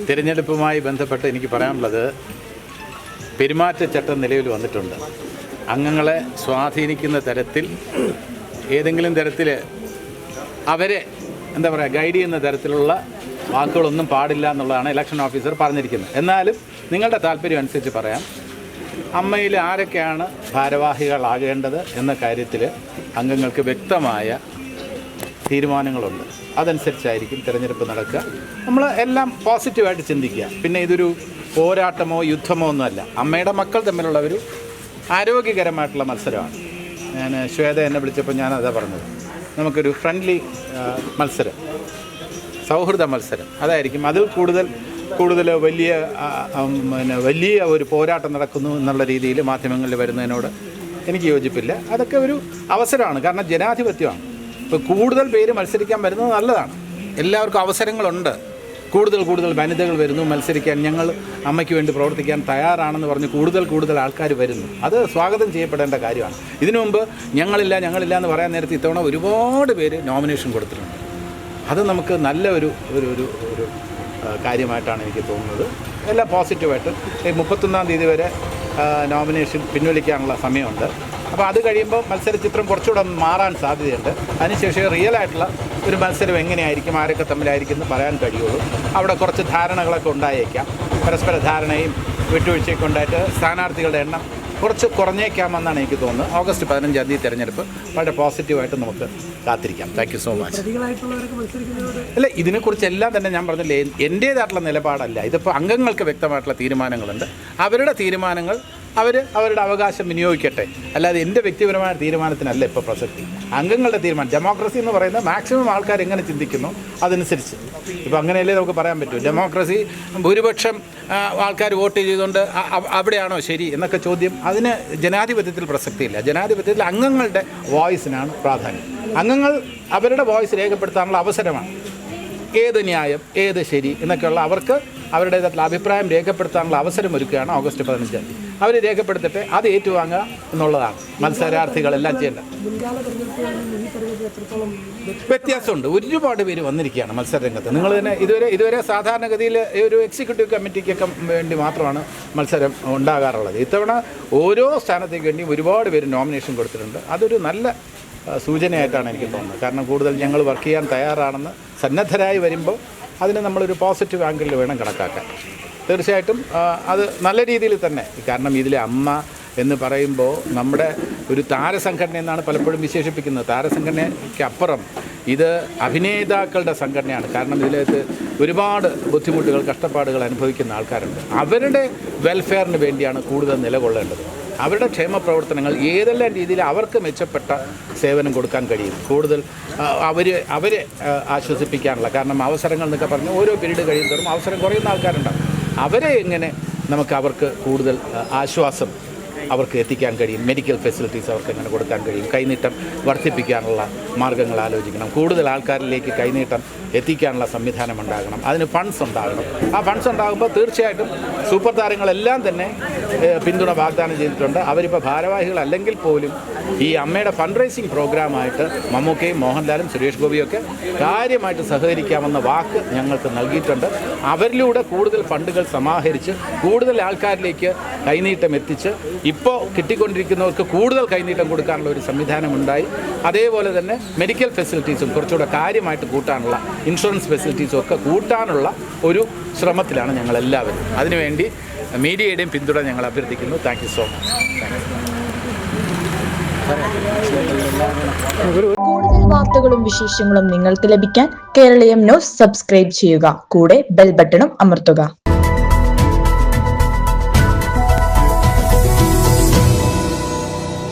തിരഞ്ഞെടുപ്പുമായി ബന്ധപ്പെട്ട് എനിക്ക് പറയാനുള്ളത്, പെരുമാറ്റച്ചട്ടം നിലവിൽ വന്നിട്ടുണ്ട്. അംഗങ്ങളെ സ്വാധീനിക്കുന്ന തരത്തിൽ ഏതെങ്കിലും തരത്തിൽ അവരെ ഗൈഡ് ചെയ്യുന്ന തരത്തിലുള്ള വാക്കുകളൊന്നും പാടില്ല എന്നുള്ളതാണ് ഇലക്ഷൻ ഓഫീസർ പറഞ്ഞിരിക്കുന്നത്. എന്നാലും നിങ്ങളുടെ താല്പര്യം അനുസരിച്ച് പറയാം, അമ്മയിൽ ആരൊക്കെയാണ് ഭാരവാഹികളാകേണ്ടത് എന്ന കാര്യത്തിൽ അംഗങ്ങൾക്ക് വ്യക്തമായ തീരുമാനങ്ങളുണ്ട്. അതനുസരിച്ചായിരിക്കും തിരഞ്ഞെടുപ്പ് നടക്കുക. നമ്മൾ എല്ലാം പോസിറ്റീവായിട്ട് ചിന്തിക്കുക. പിന്നെ ഇതൊരു പോരാട്ടമോ യുദ്ധമോ ഒന്നുമല്ല. അമ്മയുടെ മക്കൾ തമ്മിലുള്ള ഒരു ആരോഗ്യകരമായിട്ടുള്ള മത്സരമാണ്. ഞാൻ ശ്വേത എന്നെ വിളിച്ചപ്പോൾ ഞാനതാ പറഞ്ഞത്, നമുക്കൊരു ഫ്രണ്ട്ലി മത്സരം, സൗഹൃദ മത്സരം അതായിരിക്കും. അതിൽ കൂടുതൽ വലിയ ഒരു പോരാട്ടം നടക്കുന്നു എന്നുള്ള രീതിയിൽ മാധ്യമങ്ങളിൽ വരുന്നതിനോട് എനിക്ക് യോജിപ്പില്ല. അതൊക്കെ ഒരു അവസരമാണ്, കാരണം ജനാധിപത്യമാണ്. ഇപ്പോൾ കൂടുതൽ പേര് മത്സരിക്കാൻ വരുന്നത് നല്ലതാണ്. എല്ലാവർക്കും അവസരങ്ങളുണ്ട്. കൂടുതൽ വനിതകൾ വരുന്നു മത്സരിക്കാൻ, ഞങ്ങൾ അമ്മയ്ക്ക് വേണ്ടി പ്രവർത്തിക്കാൻ തയ്യാറാണെന്ന് പറഞ്ഞ് കൂടുതൽ ആൾക്കാർ വരുന്നു. അത് സ്വാഗതം ചെയ്യപ്പെടേണ്ട കാര്യമാണ്. ഇതിനു മുമ്പ് ഞങ്ങളില്ല എന്ന് പറയാൻ നേരത്തെ ഇത്തവണ ഒരുപാട് പേര് നോമിനേഷൻ കൊടുത്തിട്ടുണ്ട്. അത് നമുക്ക് നല്ല ഒരു കാര്യമായിട്ടാണ് എനിക്ക് തോന്നുന്നത്. എല്ലാം പോസിറ്റീവായിട്ട് 31-ാം തീയതി വരെ നോമിനേഷൻ പിൻവലിക്കാനുള്ള സമയമുണ്ട്. അപ്പോൾ അത് കഴിയുമ്പോൾ മത്സരചിത്രം കുറച്ചുകൂടെ മാറാൻ സാധ്യതയുണ്ട്. അതിനുശേഷം റിയലായിട്ടുള്ള ഒരു മത്സരം എങ്ങനെയായിരിക്കും, ആരൊക്കെ തമ്മിലായിരിക്കും എന്ന് പറയാൻ കഴിയുള്ളൂ. അവിടെ കുറച്ച് ധാരണകളൊക്കെ ഉണ്ടായേക്കാം. പരസ്പര ധാരണയും വിട്ടുവീഴ്ചയൊക്കെ ഉണ്ടായിട്ട് സ്ഥാനാർത്ഥികളുടെ എണ്ണം കുറച്ച് കുറഞ്ഞേക്കാമെന്നാണ് എനിക്ക് തോന്നുന്നത്. ഓഗസ്റ്റ് 15-ാം തീയതി തിരഞ്ഞെടുപ്പ് വളരെ പോസിറ്റീവായിട്ട് നമുക്ക് കാത്തിരിക്കാം. Thank you so much. അല്ല, ഇതിനെക്കുറിച്ചെല്ലാം തന്നെ ഞാൻ പറഞ്ഞില്ലേ, എൻ്റേതായിട്ടുള്ള നിലപാടല്ല. ഇതിപ്പോൾ അംഗങ്ങൾക്ക് വ്യക്തമായിട്ടുള്ള തീരുമാനങ്ങളുണ്ട്. അവരുടെ തീരുമാനങ്ങൾ അവരുടെ അവകാശം വിനിയോഗിക്കട്ടെ. അല്ലാതെ എൻ്റെ വ്യക്തിപരമായ തീരുമാനത്തിനല്ല ഇപ്പോൾ പ്രസക്തി. അംഗങ്ങളുടെ തീരുമാനം, ഡെമോക്രസി എന്ന് പറയുന്നത് മാക്സിമം ആൾക്കാർ എങ്ങനെ ചിന്തിക്കുന്നു അതനുസരിച്ച്. ഇപ്പോൾ അങ്ങനെയല്ലേ നമുക്ക് പറയാൻ പറ്റൂ. ഡെമോക്രസി ഭൂരിപക്ഷം ആൾക്കാർ വോട്ട് ചെയ്തുകൊണ്ട് അവിടെയാണോ ശരി എന്നൊക്കെ ചോദ്യം, അതിന് ജനാധിപത്യത്തിൽ പ്രസക്തിയില്ല. ജനാധിപത്യത്തിൽ അംഗങ്ങളുടെ വോയിസിനാണ് പ്രാധാന്യം. അംഗങ്ങൾ അവരുടെ വോയിസ് രേഖപ്പെടുത്താനുള്ള അവസരമാണ്. ഏത് ന്യായം, ഏത് ശരി എന്നൊക്കെയുള്ള അവർക്ക് അവരുടേതായിട്ടുള്ള അഭിപ്രായം രേഖപ്പെടുത്താനുള്ള അവസരം ഒരുക്കുകയാണ് ഓഗസ്റ്റ് 15-ാം തീയതി. അവർ രേഖപ്പെടുത്തിട്ട് അത് ഏറ്റുവാങ്ങുക എന്നുള്ളതാണ് മത്സരാർത്ഥികളെല്ലാം ചെയ്യേണ്ടത്. വ്യത്യാസമുണ്ട്. ഒരുപാട് പേര് വന്നിരിക്കുകയാണ് മത്സരരംഗത്ത്. നിങ്ങൾ തന്നെ ഇതുവരെ സാധാരണഗതിയിൽ ഒരു എക്സിക്യൂട്ടീവ് കമ്മിറ്റിക്കൊക്കെ വേണ്ടി മാത്രമാണ് മത്സരം ഉണ്ടാകാറുള്ളത്. ഇത്തവണ ഓരോ സ്ഥാനത്തേക്ക് വേണ്ടി ഒരുപാട് പേര് നോമിനേഷൻ കൊടുത്തിട്ടുണ്ട്. അതൊരു നല്ല സൂചനയായിട്ടാണ് എനിക്ക് തോന്നുന്നത്. കാരണം കൂടുതൽ ഞങ്ങൾ വർക്ക് ചെയ്യാൻ തയ്യാറാണെന്ന് സന്നദ്ധരായി വരുമ്പോൾ അതിന് നമ്മളൊരു പോസിറ്റീവ് ആംഗിളിൽ വേണം കണക്കാക്കാൻ. തീർച്ചയായിട്ടും അത് നല്ല രീതിയിൽ തന്നെ, കാരണം ഇതിലെ അമ്മ എന്ന് പറയുമ്പോൾ നമ്മുടെ ഒരു താരസംഘടന എന്നാണ് പലപ്പോഴും വിശേഷിപ്പിക്കുന്നത്. താരസംഘടനയ്ക്ക് അപ്പുറം ഇത് അഭിനേതാക്കളുടെ സംഘടനയാണ്. കാരണം ഇതിലേക്ക് ഒരുപാട് ബുദ്ധിമുട്ടുകൾ, കഷ്ടപ്പാടുകൾ അനുഭവിക്കുന്ന ആൾക്കാരുണ്ട്. അവരുടെ വെൽഫെയറിന് വേണ്ടിയാണ് കൂടുതൽ നിലകൊള്ളേണ്ടത്. അവരുടെ ക്ഷേമ പ്രവർത്തനങ്ങൾ ഏതെല്ലാം രീതിയിൽ അവർക്ക് മെച്ചപ്പെട്ട സേവനം കൊടുക്കാൻ കഴിയും, കൂടുതൽ അവരെ ആശ്വസിപ്പിക്കാനുള്ള. കാരണം അവസരങ്ങൾ എന്നൊക്കെ പറഞ്ഞ് ഓരോ പീരീഡ് കഴിയുമ്പോഴും അവസരം കുറയുന്ന ആൾക്കാരുണ്ടാവും. അവരെ എങ്ങനെ നമുക്ക് അവർക്ക് കൂടുതൽ ആശ്വാസം അവർക്ക് എത്തിക്കാൻ കഴിയും, മെഡിക്കൽ ഫെസിലിറ്റീസ് അവർക്ക് എങ്ങനെ കൊടുക്കാൻ കഴിയും, കൈനീട്ടം വർദ്ധിപ്പിക്കാനുള്ള മാർഗ്ഗങ്ങൾ ആലോചിക്കണം. കൂടുതൽ ആൾക്കാരിലേക്ക് കൈനീട്ടം എത്തിക്കാനുള്ള സംവിധാനം ഉണ്ടാകണം. അതിന് ഫണ്ട്സ് ഉണ്ടാകണം. ആ ഫണ്ട്സ് ഉണ്ടാകുമ്പോൾ തീർച്ചയായിട്ടും സൂപ്പർ താരങ്ങളെല്ലാം തന്നെ പിന്തുണ വാഗ്ദാനം ചെയ്തിട്ടുണ്ട്. അവരിപ്പോൾ ഭാരവാഹികളല്ലെങ്കിൽ പോലും ഈ അമ്മയുടെ ഫണ്ട് റൈസിങ് പ്രോഗ്രാമായിട്ട് മമ്മൂക്കയും മോഹൻലാലും സുരേഷ് ഗോപിയൊക്കെ കാര്യമായിട്ട് സഹകരിക്കാമെന്ന വാക്ക് ഞങ്ങൾക്ക് നൽകിയിട്ടുണ്ട്. അവരിലൂടെ കൂടുതൽ ഫണ്ടുകൾ സമാഹരിച്ച് കൂടുതൽ ആൾക്കാരിലേക്ക് കൈനീട്ടം എത്തിച്ച് ഇപ്പോൾ കിട്ടിക്കൊണ്ടിരിക്കുന്നവർക്ക് കൂടുതൽ കൈനീട്ടം കൊടുക്കാനുള്ള ഒരു സംവിധാനമുണ്ടായി. അതേപോലെ തന്നെ മെഡിക്കൽ ഫെസിലിറ്റീസും കുറച്ചുകൂടെ കാര്യമായിട്ട് കൂട്ടാനുള്ള, ഇൻഷുറൻസ് ഫെസിലിറ്റീസും ഒക്കെ കൂട്ടാനുള്ള ഒരു ശ്രമത്തിലാണ് ഞങ്ങളെല്ലാവരും. അതിനുവേണ്ടി മീഡിയയുടെയും പിന്തുണ ഞങ്ങൾ അഭ്യർത്ഥിക്കുന്നു. Thank you so much. കൂടുതൽ വാർത്തകളും വിശേഷങ്ങളും നിങ്ങൾക്ക് ലഭിക്കാൻ കേരളീയം ന്യൂസ് സബ്സ്ക്രൈബ് ചെയ്യുക. കൂടെ ബെൽ ബട്ടണും അമർത്തുക.